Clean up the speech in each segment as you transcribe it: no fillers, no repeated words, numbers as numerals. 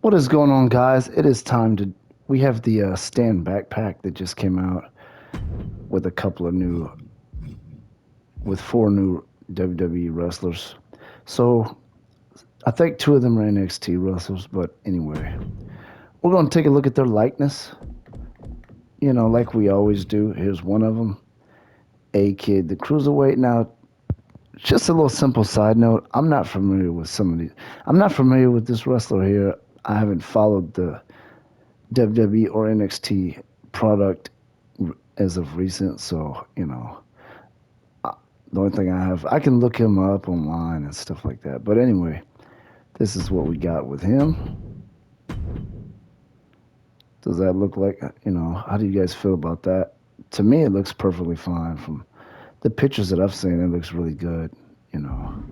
What is going on, guys? It is time to. We have the Stan backpack that just came out with a couple of new, with four new WWE wrestlers. So I think two of them are NXT wrestlers, but anyway, we're going to take a look at their likeness. Like we always do. Here's one of them, A Kid, the cruiserweight. Now, just a little simple side note: I'm not familiar with some of these. I'm not familiar with this wrestler here. I haven't followed the WWE or NXT product as of recent. So, the only thing I have, I can look him up online and stuff like that. But anyway, this is what we got with him. Does that look like, how do you guys feel about that? To me, it looks perfectly fine. From the pictures that I've seen, it looks really good. You know,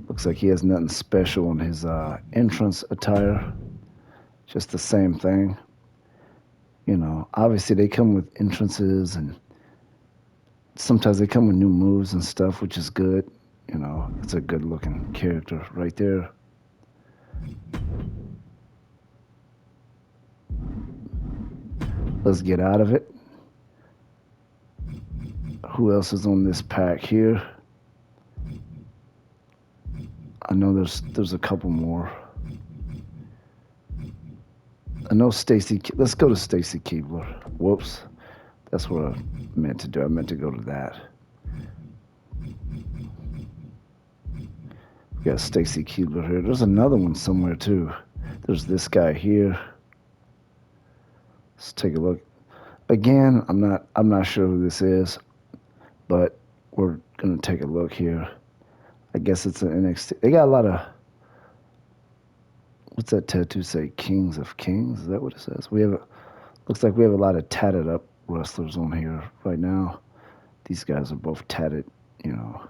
looks like he has nothing special in his entrance attire, just the same thing. Obviously they come with entrances and sometimes they come with new moves and stuff, which is good. It's a good looking character right there. Let's get out of it. Who else is on this pack here? I know there's a couple more. I know Stacy. Let's go to Stacy Keebler. Whoops, that's what I meant to do. I meant to go to that. We got Stacy Keebler here. There's another one somewhere too. There's this guy here. Let's take a look. Again, I'm not sure who this is, but we're gonna take a look here. I guess it's an NXT. They got a lot of, what's that tattoo say? Kings of Kings? Is that what it says? Looks like we have a lot of tatted up wrestlers on here right now. These guys are both tatted, you know.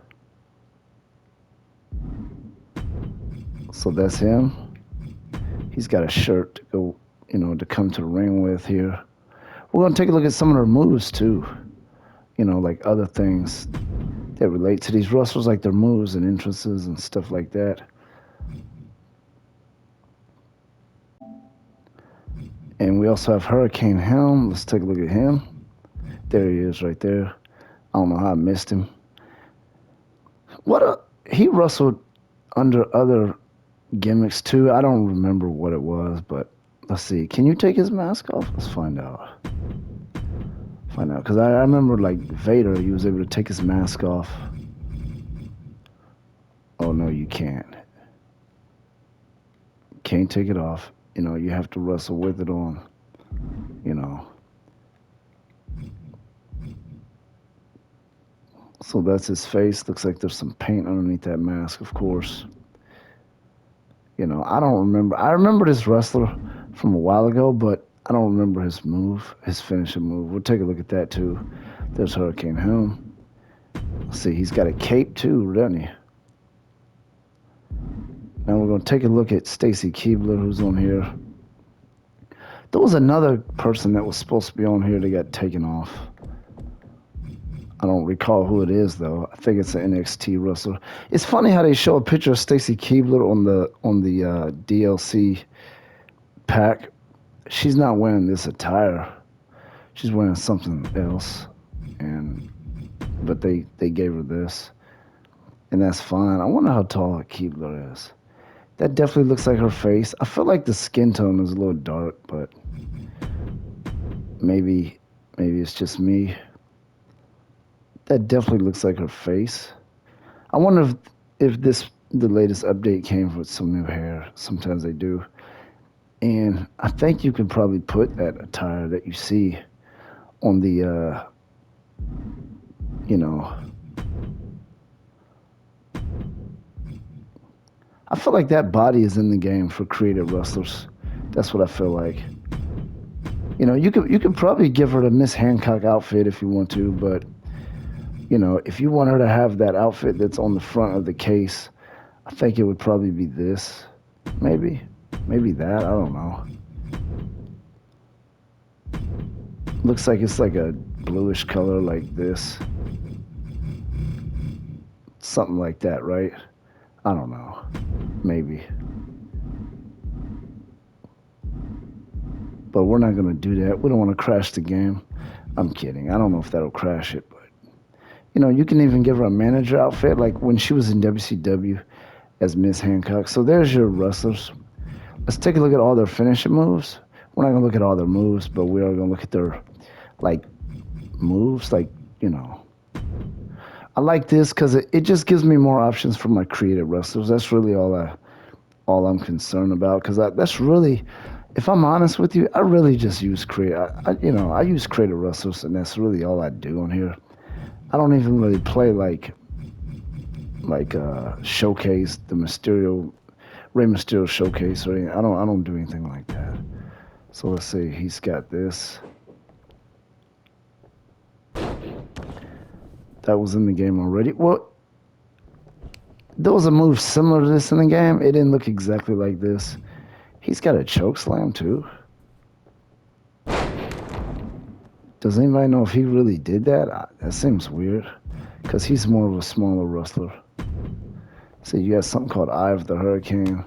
So that's him. He's got a shirt to go, to come to the ring with here. We're gonna take a look at some of their moves too. Like other things that relate to these wrestlers, like their moves and entrances and stuff like that. And we also have Hurricane Helm. Let's take a look at him. There he is right there. I don't know how I missed him. He wrestled under other gimmicks too. I don't remember what it was, but let's see. Can you take his mask off? Let's find out. Because I remember like Vader, he was able to take his mask off. Oh no, you can't. Can't take it off. You have to wrestle with it on. You know. So that's his face. Looks like there's some paint underneath that mask, of course. I don't remember. I remember this wrestler from a while ago, but I don't remember his move, his finishing move. We'll take a look at that too. There's Hurricane Helm. Let's see, he's got a cape too, doesn't he? Now we're going to take a look at Stacy Keebler, who's on here. There was another person that was supposed to be on here that got taken off. I don't recall who it is though. I think it's an NXT wrestler. It's funny how they show a picture of Stacy Keebler on the DLC pack. She's not wearing this attire. She's wearing something else, but they gave her this, and that's fine. I wonder how tall Keebler is. That definitely looks like her face. I feel like the skin tone is a little dark, but maybe it's just me. That definitely looks like her face. I wonder if the latest update came with some new hair. Sometimes they do. And I think you can probably put that attire that you see on the you know I feel like that body is in the game for creative wrestlers. That's what I feel like. You could probably give her the Miss Hancock outfit if you want to, but if you want her to have that outfit that's on the front of the case, I think it would probably be this. Maybe that. I don't know. Looks like it's like a bluish color like this. Something like that, right? I don't know. Maybe. but we're not going to do that. We don't want to crash the game. I'm kidding. I don't know if that'll crash it, but you can even give her a manager outfit, like when she was in WCW as Miss Hancock. So there's your wrestlers. Let's take a look at all their finishing moves. We're not gonna look at all their moves, but we are gonna look at their like moves. I like this because it just gives me more options for my creative wrestlers. That's really all I'm concerned about. Because that's really, if I'm honest with you, I really just use creative. I use creative wrestlers, and that's really all I do on here. I don't even really play showcase the Rey Mysterio showcase or anything. I don't do anything like that. So let's see, he's got this. That was in the game already. Well, there was a move similar to this in the game. It didn't look exactly like this. He's got a choke slam too. Does anybody know if he really did that? That seems weird, because he's more of a smaller wrestler. So you got something called Eye of the Hurricane.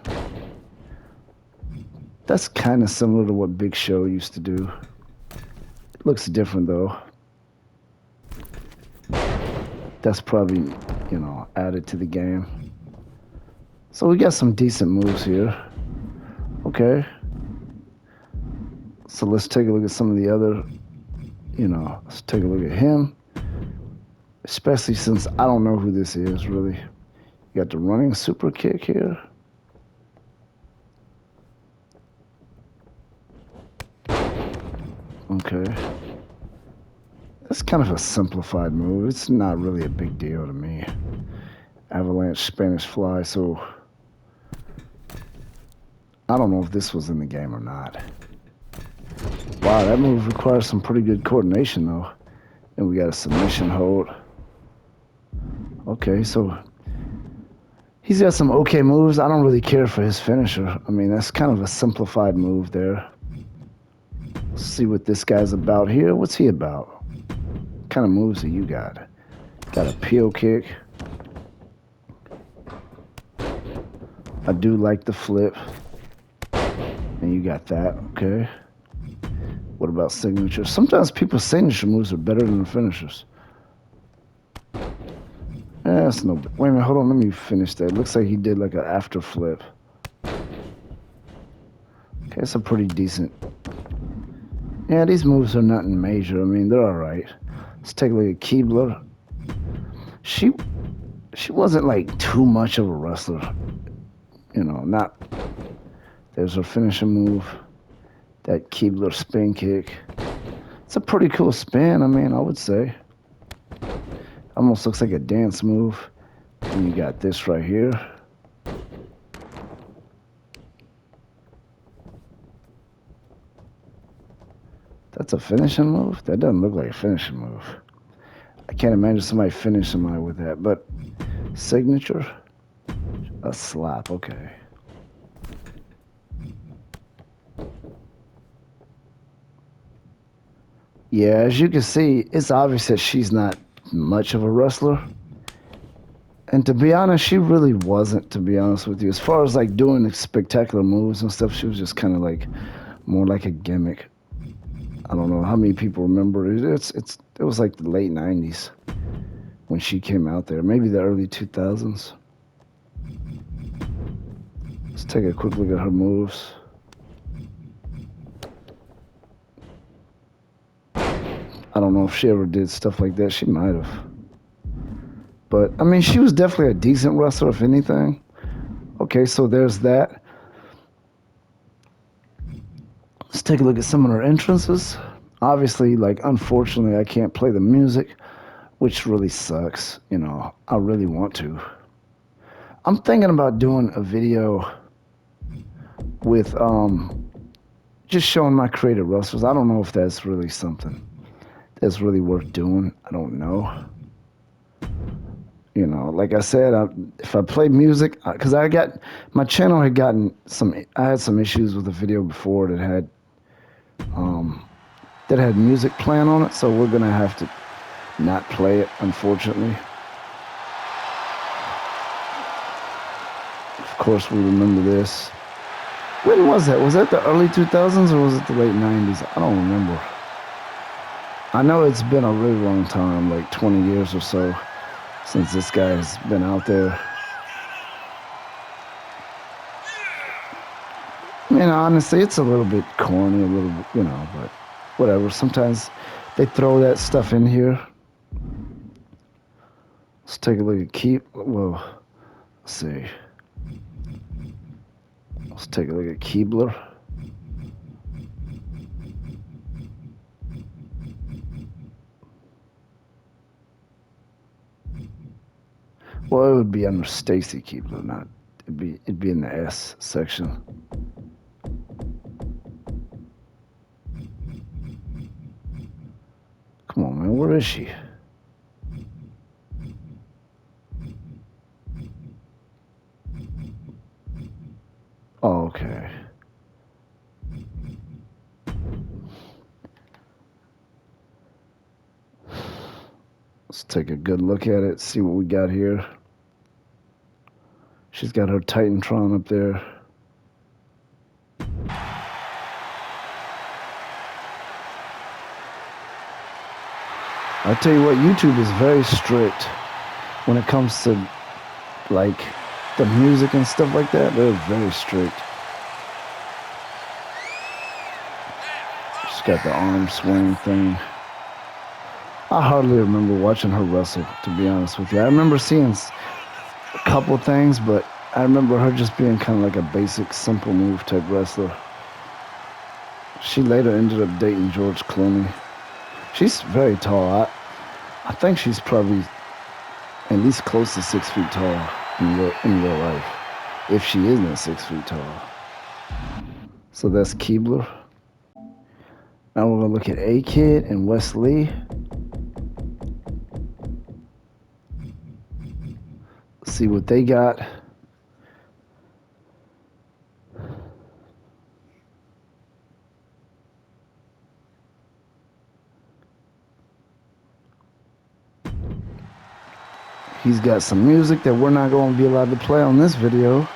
That's kind of similar to what Big Show used to do. It looks different though. That's probably, added to the game. So we got some decent moves here. Okay. So let's take a look at some of the other, let's take a look at him. Especially since I don't know who this is, really. You got the running super kick here. Okay. That's kind of a simplified move. It's not really a big deal to me. Avalanche Spanish Fly, so I don't know if this was in the game or not. Wow, that move requires some pretty good coordination though. And we got a submission hold. Okay, so he's got some okay moves. I don't really care for his finisher. I mean, that's kind of a simplified move there. Let's see what this guy's about here. What's he about? What kind of moves do you got? Got a peel kick. I do like the flip. And you got that, okay. What about signatures? Sometimes people's signature moves are better than the finishers. That's no... Wait a minute, hold on, let me finish that. It looks like he did like an after flip. Okay, it's a pretty decent... Yeah, these moves are nothing major. I mean, they're alright. Let's take a look at Keebler. She wasn't like too much of a wrestler. Not... There's her finishing move. That Keebler spin kick. It's a pretty cool spin, I mean, I would say. Almost looks like a dance move. And you got this right here. That's a finishing move? That doesn't look like a finishing move. I can't imagine somebody finish somebody with that, but signature? A slap, okay. Yeah, as you can see, it's obvious that she's not much of a wrestler. And to be honest, she really wasn't, to be honest with you. As far as like doing spectacular moves and stuff, she was just kind of like more like a gimmick. I don't know how many people remember it. It was like the late 90s when she came out there, maybe the early 2000s. Let's take a quick look at her moves. I don't know if she ever did stuff like that. She might have. But, I mean, she was definitely a decent wrestler, if anything. Okay, so there's that. Let's take a look at some of her entrances. Obviously, like, unfortunately, I can't play the music, which really sucks. I really want to. I'm thinking about doing a video with, just showing my creative wrestlers. I don't know if that's really something that's really worth doing. I don't know. Like I said, if I play music, because my channel had gotten I had some issues with the video before that had music playing on it, so we're gonna have to not play it, unfortunately. Of course, we remember this. When was that? Was that the early 2000s or was it the late 90s? I don't remember. I know it's been a really long time, like 20 years or so, since this guy has been out there. And honestly, it's a little bit corny, a little, but whatever. Sometimes they throw that stuff in here. Let's take a look at Well, let's see. Let's take a look at Keebler. Well, it would be under Stacy Keebler, not it'd be in the S section. Come on, man, where is she? Oh, okay. Let's take a good look at it, see what we got here. She's got her Titantron up there. I tell you what, YouTube is very strict when it comes to like the music and stuff like that. They're very strict. She's got the arm swing thing. I hardly remember watching her wrestle, to be honest with you. I remember seeing a couple things, but I remember her just being kind of like a basic, simple move type wrestler. She later ended up dating George Clooney. She's very tall. I think she's probably at least close to 6 feet tall in real life, if she isn't 6 feet tall. So that's Keebler. Now we're gonna look at A-Kid and Wes Lee. See what they got. He's got some music that we're not going to be allowed to play on this video.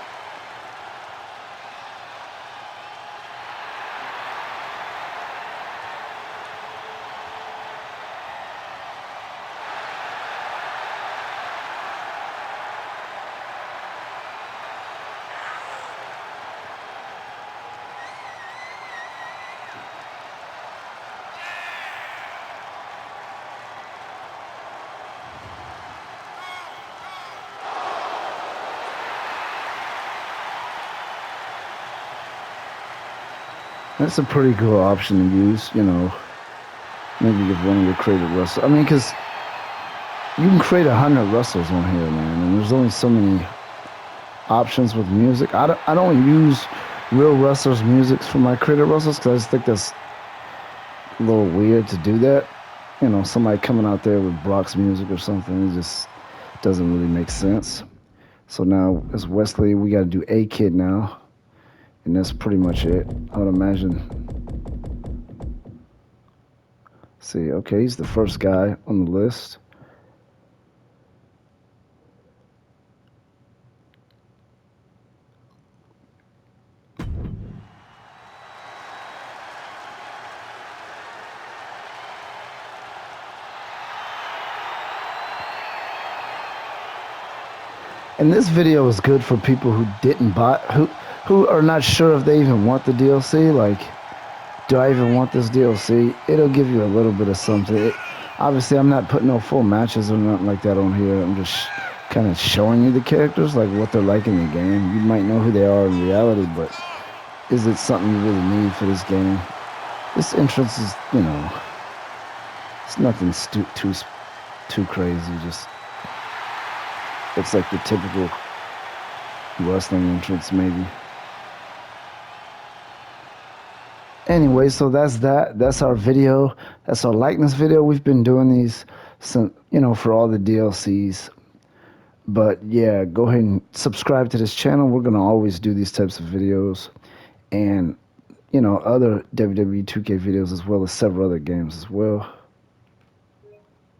That's a pretty cool option to use, maybe give one of your created wrestlers. I mean, because you can create 100 wrestlers on here, man, and there's only so many options with music. I don't use real wrestlers' music for my created wrestlers because I just think that's a little weird to do that. Somebody coming out there with Brock's music or something, it just doesn't really make sense. So now, as Wes Lee, we got to do A-Kid now. And that's pretty much it, I would imagine. See, okay, he's the first guy on the list. And this video is good for people who didn't buy, who are not sure if they even want the DLC. Like, do I even want this DLC? It'll give you a little bit of something. Obviously, I'm not putting no full matches or nothing like that on here. I'm just kind of showing you the characters, like what they're like in the game. You might know who they are in reality, but is it something you really need for this game? This entrance is, it's nothing too crazy. Just it's like the typical wrestling entrance, maybe. Anyway, so that's that. That's our video. That's our likeness video. We've been doing these, for all the DLCs. But yeah, go ahead and subscribe to this channel. We're going to always do these types of videos. And, other WWE 2K videos as well as several other games as well.